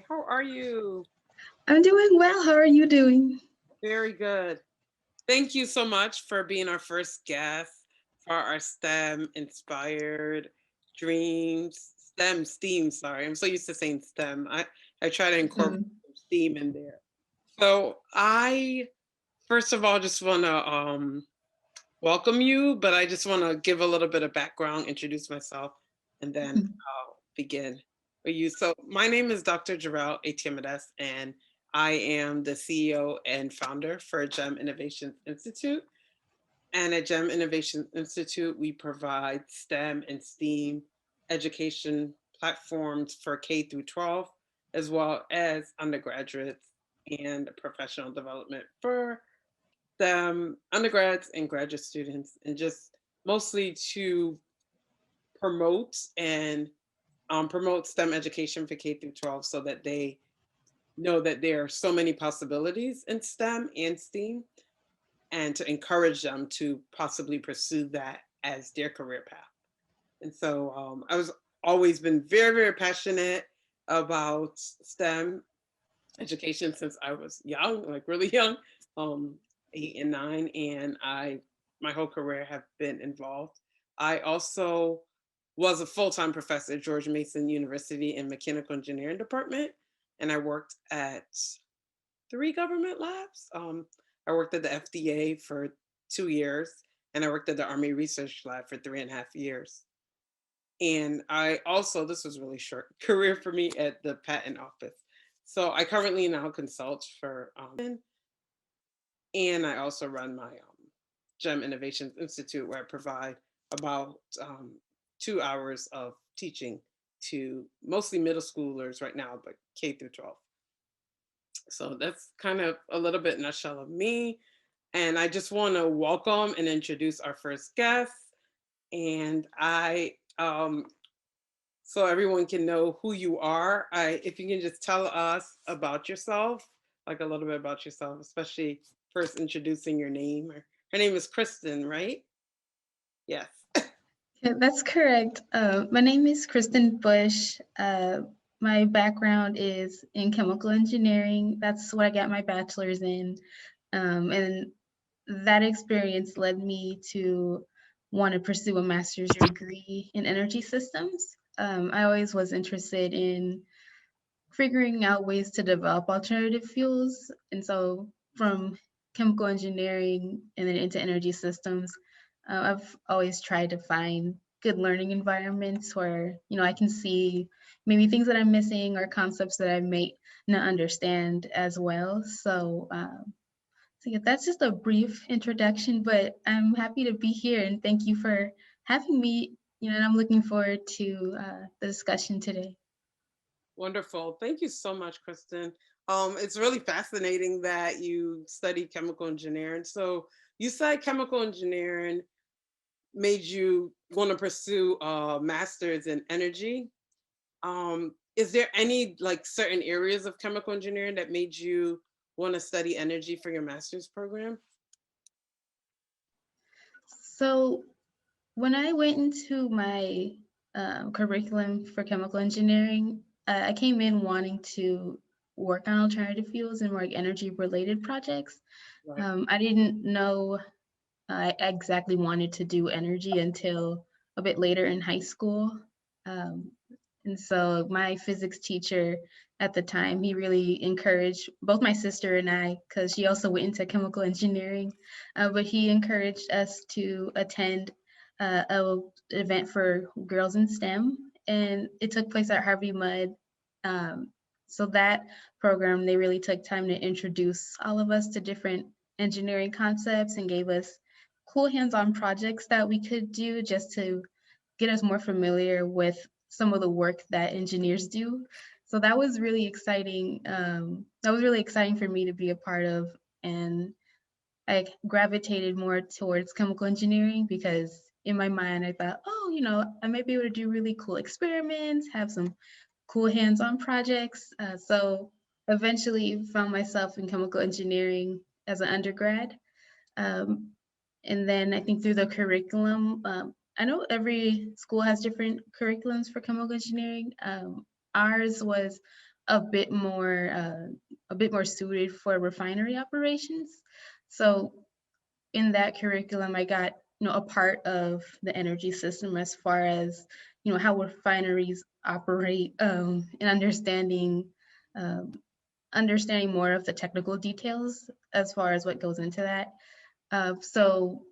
How are you? I'm doing well. How are you doing? Very good. Thank you so much for being our first guest for our STEM inspired dreams. STEAM, sorry. I'm so used to saying STEM. I try to incorporate Mhm. some STEAM in there. So I first of all just wanna welcome you, but I just wanna give a little bit of background, introduce myself, and then I'll begin with you. So my name is Dr. Jarrell ATMS, and I am the CEO and founder for GEM Innovation Institute. And at GEM Innovation Institute, we provide STEM and STEAM education platforms for K through 12, as well as undergraduates and professional development for undergrads and graduate students, and just mostly to promote and promote STEM education for K through 12 so that they know that there are so many possibilities in STEM and STEAM, and to encourage them to possibly pursue that as their career path. And so I was always been very, very passionate about STEM education since I was young, like really young, um, 8 and 9, and my whole career have been involved. I also was a full-time professor at George Mason University in mechanical engineering department, and I worked at three government labs. I worked at the FDA for 2 years, and I worked at the Army Research Lab for 3.5 years. And I also, this was really short career for me at the patent office. So I currently now consult for, and I also run my GEM Innovations Institute, where I provide about 2 hours of teaching to mostly middle schoolers right now, but K through 12. So that's kind of a little bit nutshell of me. And I just want to welcome and introduce our first guest. And so everyone can know who you are. If you can just tell us about yourself, like a little bit about yourself, especially first introducing your name. Her name is Kristen, right? Yes. Yeah, that's correct. My name is Kristen Bush. My background is in chemical engineering. That's what I got my bachelor's in. And that experience led me to want to pursue a master's degree in energy systems. I always was interested in figuring out ways to develop alternative fuels. And so from chemical engineering and then into energy systems, I've always tried to find good learning environments where, I can see maybe things that I'm missing or concepts that I may not understand as well. So yeah, that's just a brief introduction, but I'm happy to be here and thank you for having me. And I'm looking forward to the discussion today. Wonderful. Thank you so much, Kristen. It's really fascinating that you study chemical engineering. So you said chemical engineering made you want to pursue a master's in energy. Is there any like certain areas of chemical engineering that made you want to study energy for your master's program? So when I went into my curriculum for chemical engineering, I came in wanting to work on alternative fuels and work energy related projects. Right. I didn't know I exactly wanted to do energy until a bit later in high school. Um, and so my physics teacher at the time, he really encouraged both my sister and I, because she also went into chemical engineering, but he encouraged us to attend a event for girls in STEM, and it took place at Harvey Mudd. Um, so that program, they really took time to introduce all of us to different engineering concepts and gave us cool hands-on projects that we could do just to get us more familiar with some of the work that engineers do. So that was really exciting. That was really exciting for me to be a part of, and I gravitated more towards chemical engineering because in my mind I thought, oh, I might be able to do really cool experiments, have some cool hands-on projects. So eventually found myself in chemical engineering as an undergrad. Um, and then I think through the curriculum, I know every school has different curriculums for chemical engineering. Ours was a bit more suited for refinery operations. So in that curriculum, I got, a part of the energy system as far as, how refineries operate, and um, understanding more of the technical details as far as what goes into that. So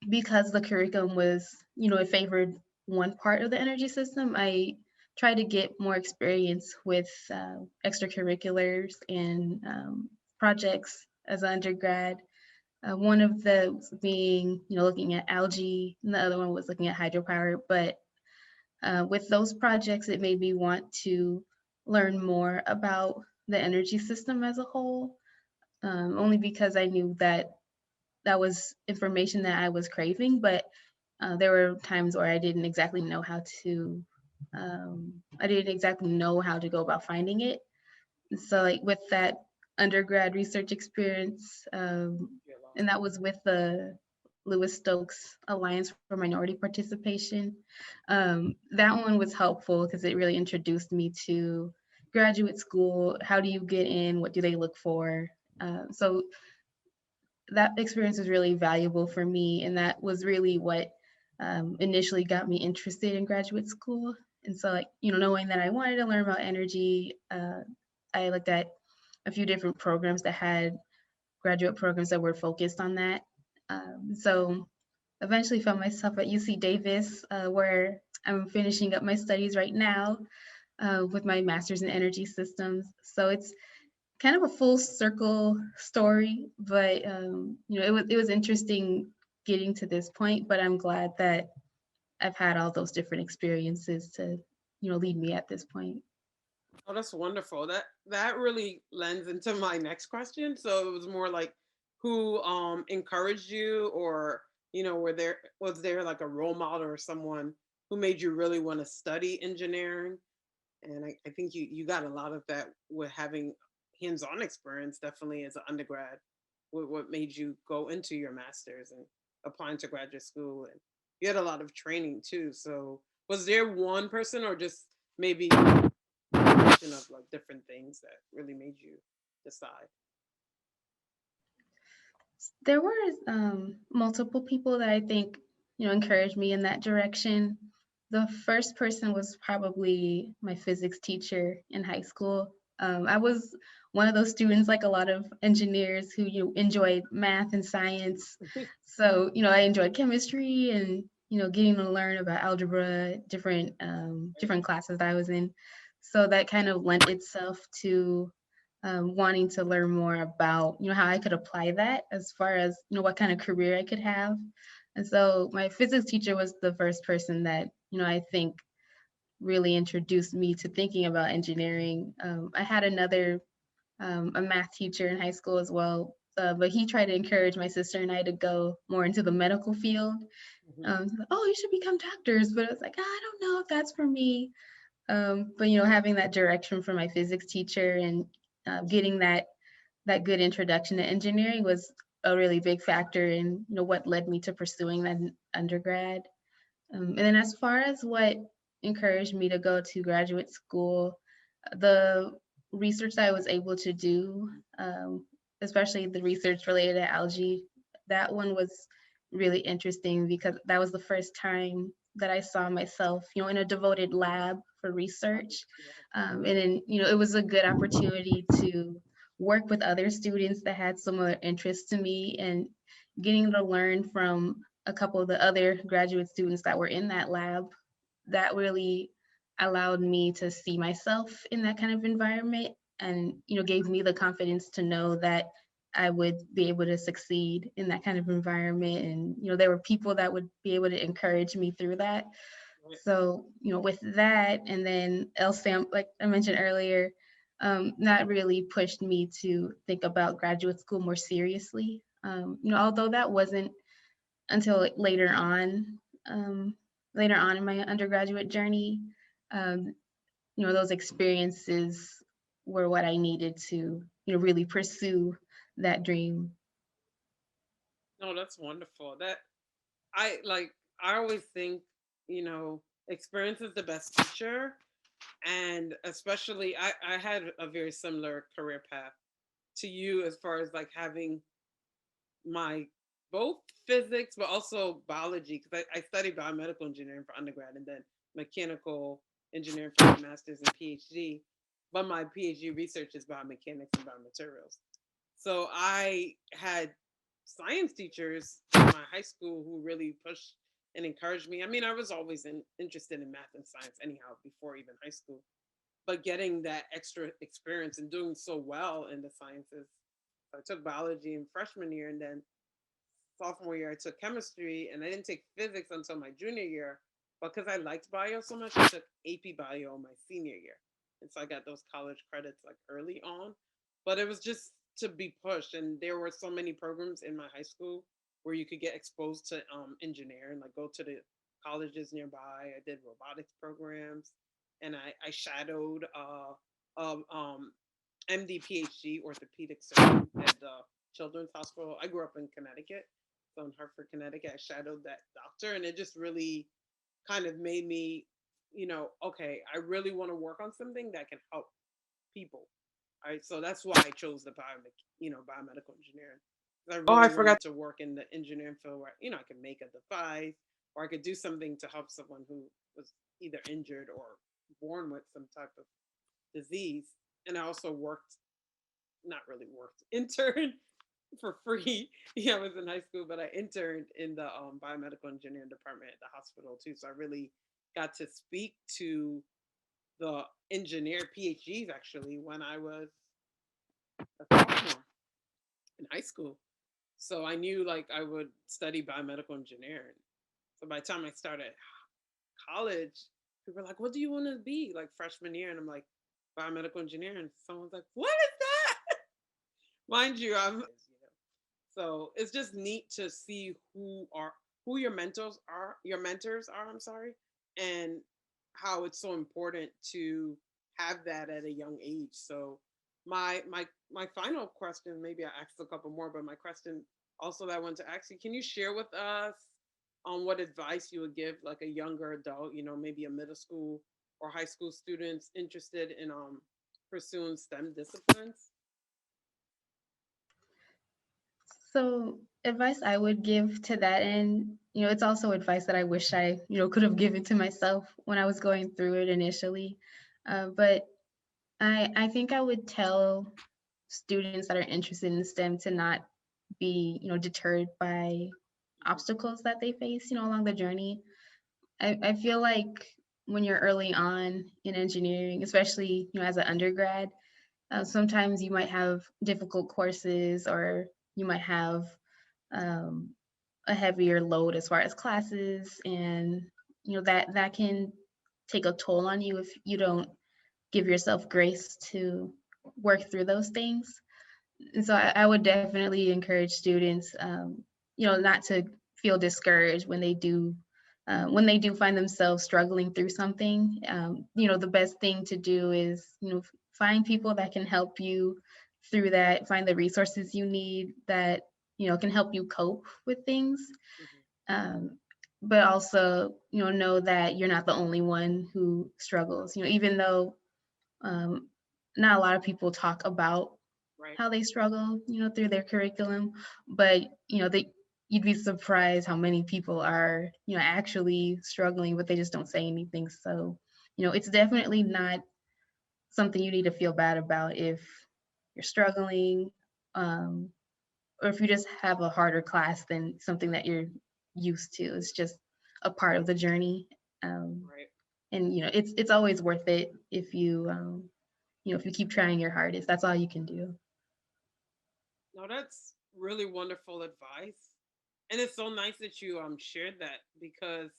because the curriculum was, it favored one part of the energy system, I tried to get more experience with extracurriculars and projects as an undergrad. One of those being, looking at algae, and the other one was looking at hydropower. But with those projects, it made me want to learn more about the energy system as a whole, only because I knew that that was information that I was craving. But there were times where I didn't exactly know how to go about finding it. And so, like with that undergrad research experience, You're lost. and that was with the Lewis Stokes Alliance for Minority Participation. That one was helpful because it really introduced me to graduate school. How do you get in? What do they look for? So that experience was really valuable for me, and that was really what initially got me interested in graduate school. And so, like, knowing that I wanted to learn about energy, I looked at a few different programs that had graduate programs that were focused on that. So eventually found myself at UC Davis, where I'm finishing up my studies right now with my master's in energy systems. So it's kind of a full circle story, but it was interesting getting to this point. But I'm glad that I've had all those different experiences to lead me at this point. Oh, that's wonderful. That really lends into my next question. So it was more like who encouraged you, or was there like a role model or someone who made you really want to study engineering? And I think you got a lot of that with having hands-on experience, definitely as an undergrad. What made you go into your master's and applying to graduate school, and you had a lot of training too. So was there one person, or just maybe of like different things that really made you decide? There were multiple people that I think encouraged me in that direction. The first person was probably my physics teacher in high school. I was one of those students, like a lot of engineers, who enjoyed math and science. So I enjoyed chemistry and getting to learn about algebra, different classes that I was in. So that kind of lent itself to wanting to learn more about how I could apply that as far as what kind of career I could have. And so my physics teacher was the first person that I think really introduced me to thinking about engineering. I had another a math teacher in high school as well, but he tried to encourage my sister and I to go more into the medical field. Mhm. Oh, you should become doctors, but I was like, I don't know if that's for me. But having that direction from my physics teacher and getting that good introduction to engineering was a really big factor in what led me to pursuing that undergrad. And then as far as what encouraged me to go to graduate school, the research that I was able to do, especially the research related to algae, that one was really interesting because that was the first time that I saw myself, in a devoted lab for research. And then, it was a good opportunity to work with other students that had similar interests to me, and getting to learn from a couple of the other graduate students that were in that lab. That really allowed me to see myself in that kind of environment, and gave me the confidence to know that I would be able to succeed in that kind of environment. And there were people that would be able to encourage me through that. Right. So with that, and then LSAM, like I mentioned earlier, that really pushed me to think about graduate school more seriously. Although that wasn't until um, later on in my undergraduate journey. Um, those experiences were what I needed to, really pursue that dream. No, that's wonderful. That I like. I always think, experience is the best teacher. And especially, I had a very similar career path to you as far as like having my both physics but also biology because I studied biomedical engineering for undergrad and then mechanical engineering for my master's and PhD. But my PhD research is biomechanics and biomaterials. So I had science teachers in my high school who really pushed and encouraged me. I mean, I was always interested in math and science anyhow before even high school, but getting that extra experience and doing so well in the sciences. So I took biology in freshman year, and then sophomore year I took chemistry, and I didn't take physics until my junior year. But because I liked bio so much, I took AP bio my senior year, and so I got those college credits like early on. But it was just to be pushed, and there were so many programs in my high school where you could get exposed to engineering, like go to the colleges nearby. I did robotics programs, and I shadowed MD PhD orthopedic surgeon at the Children's Hospital. I grew up in Connecticut, so in Hartford, Connecticut. I shadowed that doctor, and it just really kind of made me, okay, I really want to work on something that can help people. All right, so that's why I chose the biomedical engineering. I really wanted to work in the engineering field where I could make a device or I could do something to help someone who was either injured or born with some type of disease. And I also worked, not really worked, interned for free. Yeah, I was in high school, but I interned in the biomedical engineering department at the hospital too. So I really got to speak to the engineer PhDs actually when I was a sophomore in high school. So I knew like I would study biomedical engineering. So by the time I started college, people were like, "What do you want to be?" Like freshman year, and I'm like, "Biomedical engineering." Someone's like, "What is that?" Mind you, so it's just neat to see who your mentors are, I'm sorry, and how it's so important to have that at a young age. So my final question, maybe I asked a couple more, but my question also that I want to ask you, can you share with us on what advice you would give like a younger adult, maybe a middle school or high school students interested in pursuing STEM disciplines? So, advice I would give to that end, it's also advice that I wish I, could have given to myself when I was going through it initially. But I think I would tell students that are interested in STEM to not be, deterred by obstacles that they face, along the journey. I feel like when you're early on in engineering, especially, as an undergrad, sometimes you might have difficult courses or you might have um, a heavier load as far as classes, and that can take a toll on you if you don't give yourself grace to work through those things. And so I would definitely encourage students, not to feel discouraged when they do find themselves struggling through something. The best thing to do is, find people that can help you through that, find the resources you need that, can help you cope with things. Mhm. Um, but also, know that you're not the only one who struggles. Even though um, not a lot of people talk about Right. how they struggle, through their curriculum, but you'd be surprised how many people are, actually struggling, but they just don't say anything. So, it's definitely not something you need to feel bad about if you're struggling, um, or if you just have a harder class than something that you're used to. It's just a part of the journey. Um, Right. and it's always worth it if you keep trying your hardest. That's all you can do. No, that's really wonderful advice. And it's so nice that you shared that because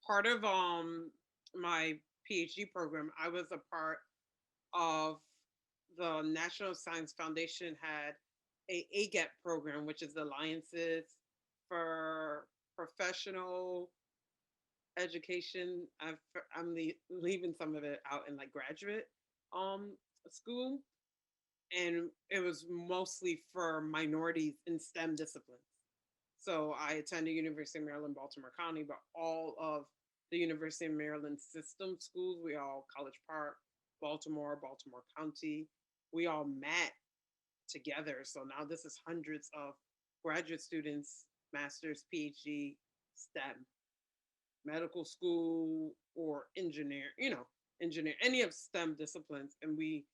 part of my PhD program, I was a part of the National Science Foundation had a AGAP program, which is the Alliances for Professional Education. Leaving some of it out in like graduate um school, and it was mostly for minorities in STEM disciplines. So I attended University of Maryland, Baltimore County, but all of the University of Maryland system schools. We all College Park, Baltimore, Baltimore County. We all met together. So now this is hundreds of graduate students, master's, PhD, STEM, medical school or engineer, engineer, any of STEM disciplines. And we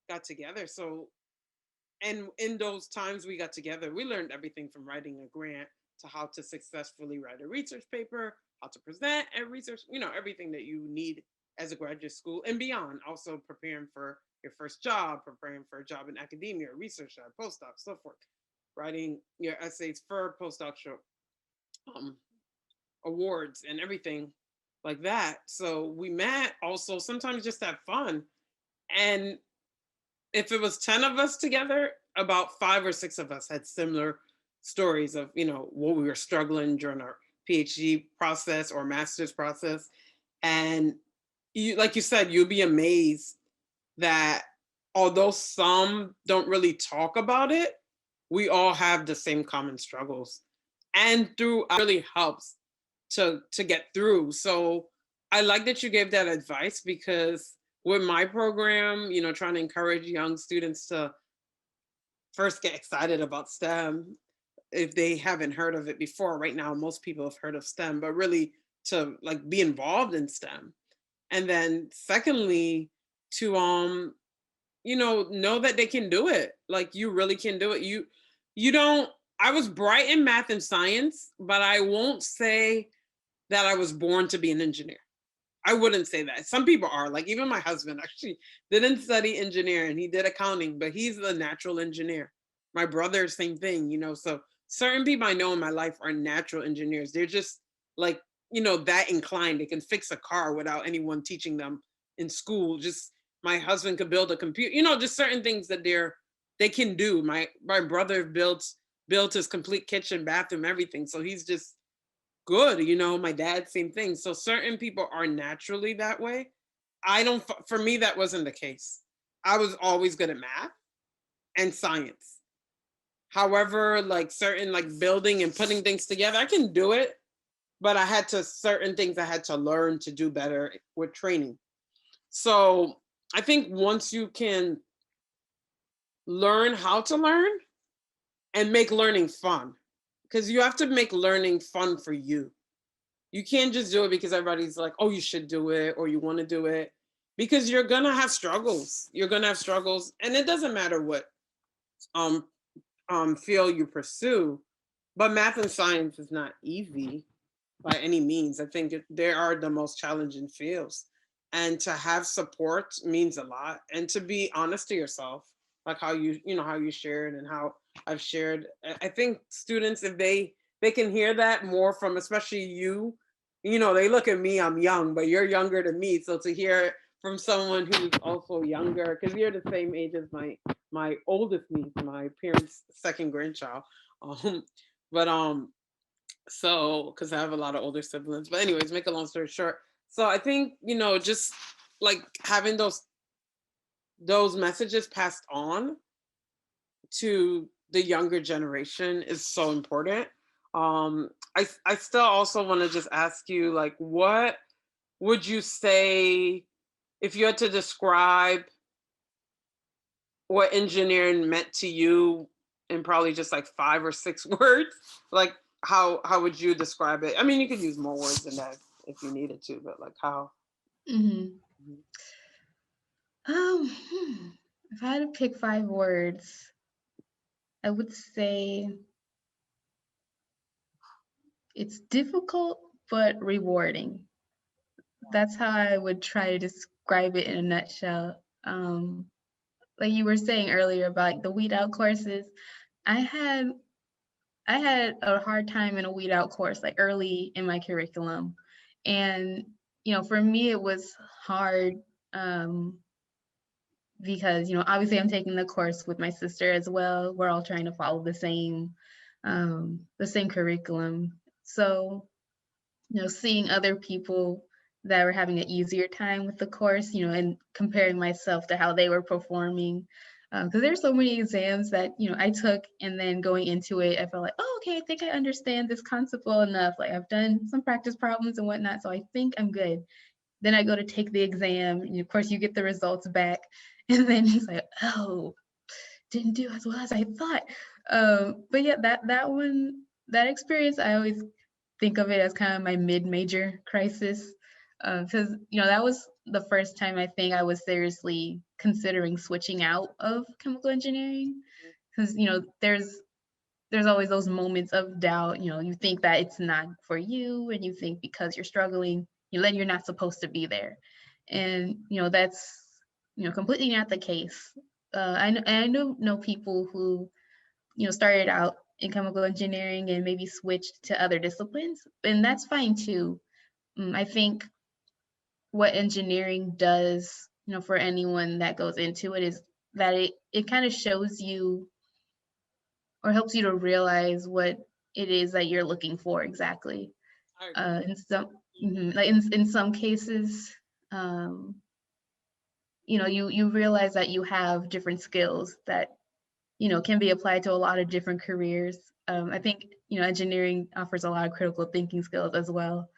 got together. So, and in those times we got together, we learned everything from writing a grant to how to successfully write a research paper, how to present a research, everything that you need as a graduate school and beyond. Also preparing for your first job, preparing for a job in academia, research lab, postdoc, so forth. Writing your essays for postdoctoral um, awards and everything like that. So we met also sometimes just have fun. And if it was 10 of us together, about 5 or 6 of us had similar stories of, what we were struggling during our PhD process or master's process. And you, like you said, you'll be amazed that although some don't really talk about it, we all have the same common struggles. And through really helps to get through. So I like that you gave that advice because with my program, trying to encourage young students to first get excited about STEM if they haven't heard of it before. Right now, most people have heard of STEM, but really to like be involved in STEM. And then secondly, to know that they can do it. Like you really can do it. You don't I was bright in math and science, but I won't say that I was born to be an engineer. I wouldn't say that. Some people are. Like even my husband actually didn't study engineering. He did accounting, but he's a natural engineer. My brother, same thing. So certain people I know in my life are natural engineers. They're just like, that inclined. They can fix a car without anyone teaching them in school. Just my husband could build a computer, just certain things that they can do. My brother built his complete kitchen, bathroom, everything. So he's just good. My dad, same thing. So certain people are naturally that way. I don't, for me, that wasn't the case. I was always good at math and science. However, like certain like building and putting things together, I can do it, but certain things I had to learn to do better with training. So I think once you can learn how to learn and make learning fun, because you have to make learning fun for you. You can't just do it because everybody's like, oh, you should do it or you want to do it. Because you're gonna have struggles. You're gonna have struggles. And it doesn't matter what um field you pursue, but math and science is not easy by any means. I think they are the most challenging fields. And to have support means a lot. And to be honest to yourself, like how you shared and how I've shared. I think students, if they can hear that more from especially you, they look at me, I'm young, but you're younger than me. So to hear from someone who's also younger, because you're the same age as my oldest niece, my parents' second grandchild. Um, but so, because I have a lot of older siblings. But anyways, make a long story short. So I think, just like having those messages passed on to the younger generation is so important. I still also want to just ask you, like, what would you say if you had to describe what engineering meant to you in probably just like 5 or 6 words? Like how would you describe it? I mean, you could use more words than that if you needed to, but like how? Hmm. Mhm. If I had to pick 5 words, I would say it's difficult but rewarding. That's how I would try to describe it in a nutshell. Like you were saying earlier about like the weed out courses, I had I had a hard time in a weed out course like early in my curriculum, and for me it was hard um, because obviously I'm taking the course with my sister as well. We're all trying to follow the same curriculum. So seeing other people that were having an easier time with the course, and comparing myself to how they were performing, Because there's so many exams that I took, and then going into it, I felt like, oh, okay, I think I understand this concept well enough. Like I've done some practice problems and whatnot, so I think I'm good. Then I go to take the exam, and of course you get the results back, and then it's like, oh, didn't do as well as I thought. But yeah, that experience, I always think of it as kind of my mid-major crisis, because that was the first time I think I was seriously considering switching out of chemical engineering. Because there's always those moments of doubt. You think that it's not for you, and you think because you're struggling, then you're not supposed to be there, and that's completely not the case. I know people who started out in chemical engineering and maybe switched to other disciplines, and that's fine too. I think what engineering does, for anyone that goes into it, is that it kind of shows you or helps you to realize what it is that you're looking for exactly. I agree. In some Mhm. like in some cases, um, you realize that you have different skills that can be applied to a lot of different careers. I think engineering offers a lot of critical thinking skills as well.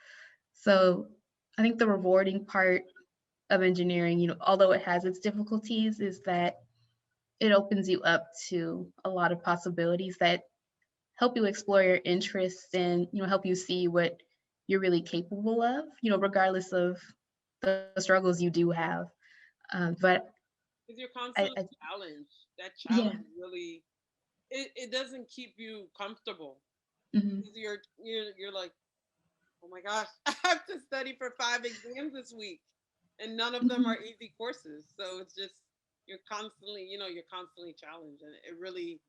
So I think the rewarding part of engineering, although it has its difficulties, is that it opens you up to a lot of possibilities that help you explore your interests and help you see what you're really capable of, regardless of the struggles you do have. But Because you're I, constantly I challenged. That yeah. challenge really, it doesn't keep you comfortable. Mhm. Because you're like, oh my gosh, I have to study for 5 exams this week, and none of them are Mhm. easy courses. So it's just you're constantly challenged, and it really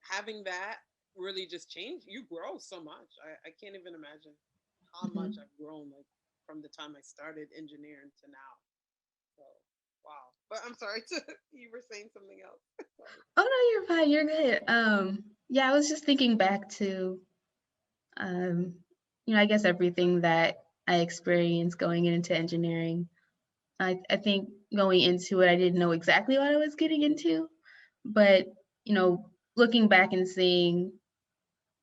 having that really just changed. You grow so much. I can't even imagine how much Mhm. I've grown, like from the time I started engineering to now. So wow. But I'm sorry to you were saying something else. Sorry. Oh no, you're fine. You're good. Yeah, I was just thinking back to, um, I guess everything that I experienced going into engineering. I think going into it, I didn't know exactly what I was getting into, but looking back and seeing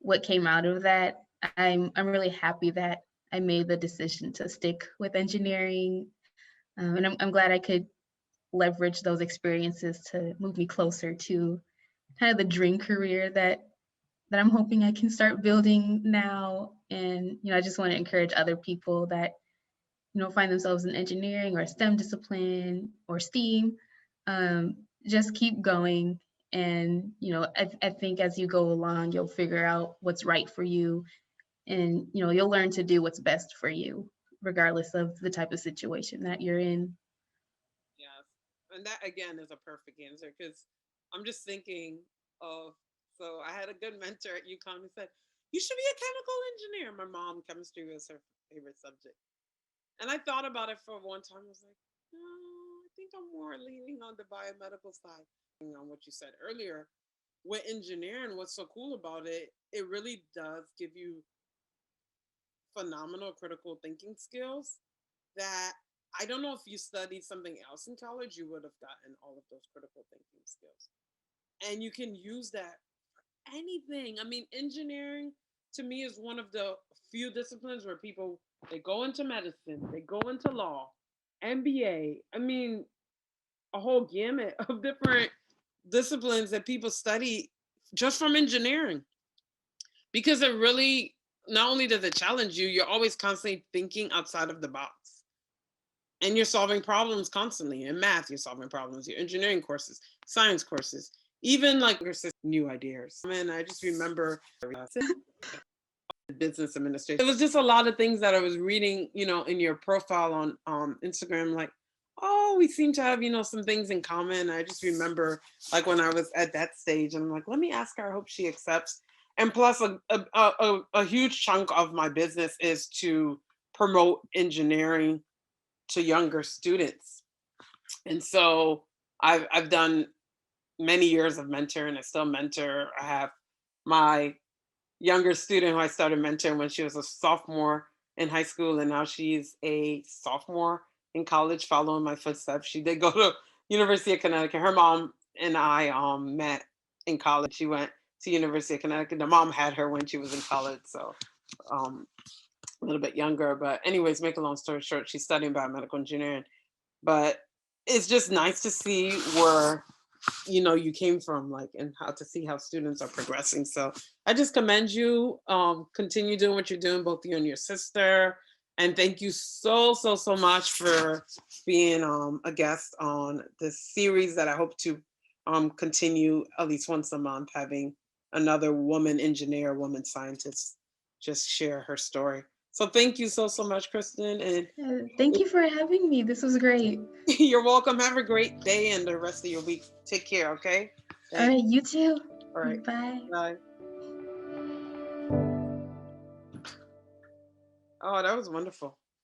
what came out of that, I'm really happy that I made the decision to stick with engineering, and I'm glad I could leverage those experiences to move me closer to kind of the dream career that I'm hoping I can start building now. And I just want to encourage other people that find themselves in engineering or STEM discipline or STEAM. Just keep going, and I think as you go along, you'll figure out what's right for you, and you'll learn to do what's best for you, regardless of the type of situation that you're in. Yes. And that again is a perfect answer because I'm just thinking of so I had a good mentor at UConn who said, you should be a chemical engineer. My mom, chemistry was her favorite subject. And I thought about it for one time. I was like, no, I think I'm more leaning on the biomedical side. On what you said earlier, with engineering, what's so cool about it, it really does give you phenomenal critical thinking skills that I don't know if you studied something else in college, you would have gotten all of those critical thinking skills. And you can use that for anything. I mean, engineering to me is one of the few disciplines where people they go into medicine, they go into law, MBA. I mean, a whole gamut of different disciplines that people study just from engineering because it really not only does it challenge you, you're always constantly thinking outside of the box and you're solving problems constantly. In math, you're solving problems, your engineering courses, science courses, even like new ideas. And I just remember business administration. It was just a lot of things that I was reading, in your profile on Instagram, like, oh, we seem to have, some things in common. I just remember like when I was at that stage and I'm like, let me ask her, I hope she accepts. And plus a huge chunk of my business is to promote engineering to younger students. And so I've done many years of mentoring. I still mentor. I have my younger student who I started mentoring when she was a sophomore in high school, and now she's a sophomore in college, following my footsteps. She did go to University of Connecticut. Her mom and I met in college. She went to University of Connecticut. The mom had her when she was in college, so um, a little bit younger. But anyways, make a long story short, she's studying biomedical engineering. But it's just nice to see where you came from, like, and how to see how students are progressing. So I just commend you. Continue doing what you're doing, both you and your sister. And thank you so much for being a guest on this series that I hope to continue at least once a month, having another woman engineer, woman scientist just share her story. So thank you so much, Kristen. And Thank you for having me. This was great. you're welcome. Have a great day and the rest of your week. Take care, okay? All Thanks. right, you too. All right. Bye. Bye. Oh, that was wonderful.